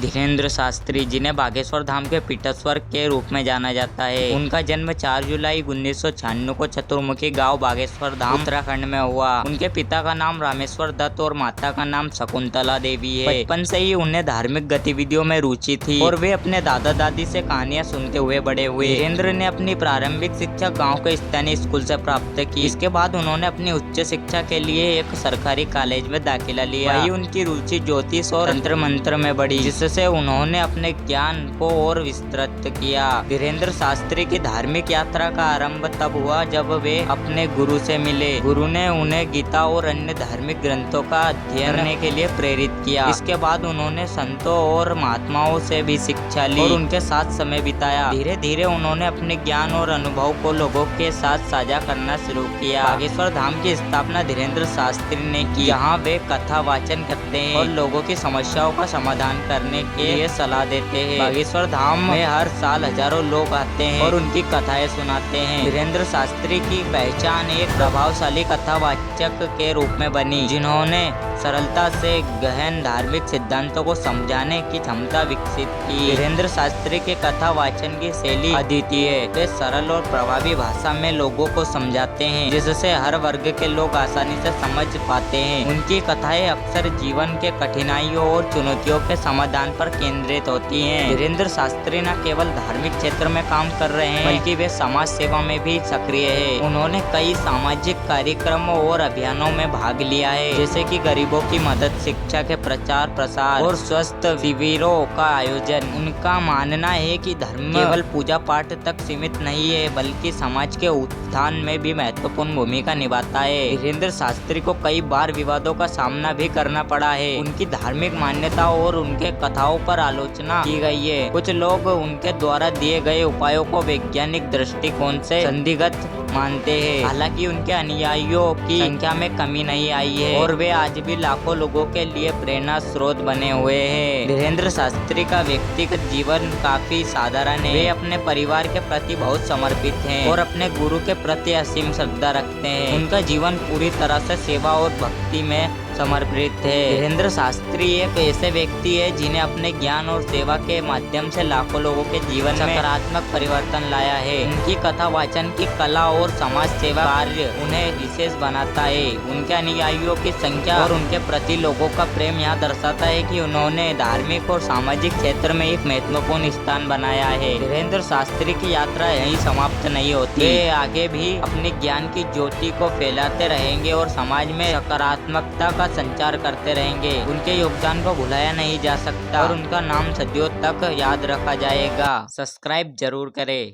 धीरेन्द्र शास्त्री, जिन्हें बागेश्वर धाम के पीठेश्वर के रूप में जाना जाता है। उनका जन्म 4 जुलाई 1996 को चतुर्मुखी गांव बागेश्वर धाम उत्तराखंड में हुआ। उनके पिता का नाम रामेश्वर दत्त और माता का नाम शकुंतला देवी है। बचपन से ही उन्हें धार्मिक गतिविधियों में रुचि थी और वे अपने दादा दादी से कहानियां सुनते हुए बड़े हुए। धीरेन्द्र ने अपनी प्रारंभिक शिक्षा गाँव के स्थानीय स्कूल से प्राप्त की। इसके बाद उन्होंने अपनी उच्च शिक्षा के लिए एक सरकारी कॉलेज में दाखिला लिया। वहीं उनकी रुचि ज्योतिष और तंत्र मंत्र में बढ़ी, जिससे उन्होंने अपने ज्ञान को और विस्तृत किया। धीरेन्द्र शास्त्री की धार्मिक यात्रा का आरंभ तब हुआ जब वे अपने गुरु से मिले। गुरु ने उन्हें गीता और अन्य धार्मिक ग्रंथों का अध्ययन करने के लिए प्रेरित किया। इसके बाद उन्होंने संतों और महात्माओं से भी शिक्षा ली और उनके साथ समय बिताया। धीरे धीरे उन्होंने अपने ज्ञान और अनुभव को लोगों के साथ साझा करना शुरू किया। बागेश्वर धाम की स्थापना धीरेन्द्र शास्त्री ने की, जहाँ वे कथा वाचन करते हैं और लोगों की समस्याओं का समाधान करने के लिए सलाह देते हैं। बागेश्वर धाम में हर साल हजारों लोग आते हैं और उनकी कथाएं सुनाते हैं। धीरेन्द्र शास्त्री की पहचान एक प्रभावशाली कथावाचक के रूप में बनी, जिन्होंने सरलता से गहन धार्मिक सिद्धांतों को समझाने की क्षमता विकसित की। धीरेन्द्र शास्त्री के कथा वाचन की शैली अद्वितीय है। वे सरल और प्रभावी भाषा में लोगों को समझाते हैं, जिससे हर वर्ग के लोग आसानी से समझ पाते हैं। उनकी कथाएं अक्सर जीवन के कठिनाइयों और चुनौतियों के समाधान पर केंद्रित होती हैं। धीरेन्द्र शास्त्री न केवल धार्मिक क्षेत्र में काम कर रहे हैं, बल्कि वे समाज सेवा में भी सक्रिय है। उन्होंने कई सामाजिक कार्यक्रमों और अभियानों में भाग लिया है, जैसे कि गरीबों की मदद, शिक्षा के प्रचार प्रसार और स्वस्थ शिविरों का आयोजन। उनका मानना है कि धर्म केवल पूजा पाठ तक सीमित नहीं है, बल्कि समाज के उत्थान में भी महत्वपूर्ण भूमिका निभाता है। धीरेन्द्र शास्त्री को कई बार विवादों का सामना भी करना पड़ा है। उनकी धार्मिक मान्यताओं और उनके कथाओं पर आलोचना की गई है। कुछ लोग उनके द्वारा दिए गए उपायों को वैज्ञानिक दृष्टिकोण से संदिग्ध मानते हैं। हालांकि उनके अनुयायियों की संख्या में कमी नहीं आई है और वे आज भी लाखों लोगों के लिए प्रेरणा स्रोत बने हुए हैं। धीरेन्द्र शास्त्री का व्यक्तिगत जीवन काफी साधारण है। वे अपने परिवार के प्रति बहुत समर्पित हैं और अपने गुरु के प्रति असीम श्रद्धा रखते हैं। उनका जीवन पूरी तरह से सेवा और भक्ति में समर्पित है। धीरेन्द्र शास्त्री एक ऐसे व्यक्ति है जिन्हें अपने ज्ञान और सेवा के माध्यम से लाखों लोगों के जीवन में सकारात्मक परिवर्तन लाया है। उनकी कथा वाचन की कला और समाज सेवा कार्य उन्हें विशेष बनाता है। उनके अनुयायियों की संख्या और उनके प्रति लोगों का प्रेम यहाँ दर्शाता है कि उन्होंने धार्मिक और सामाजिक क्षेत्र में एक महत्वपूर्ण स्थान बनाया है। धीरेन्द्र शास्त्री की यात्रा यहीं समाप्त नहीं होती। वे आगे भी अपने ज्ञान की ज्योति को फैलाते रहेंगे और समाज में सकारात्मकता का संचार करते रहेंगे। उनके योगदान को भुलाया नहीं जा सकता और उनका नाम सदियों तक याद रखा जाएगा। सब्सक्राइब जरूर करें।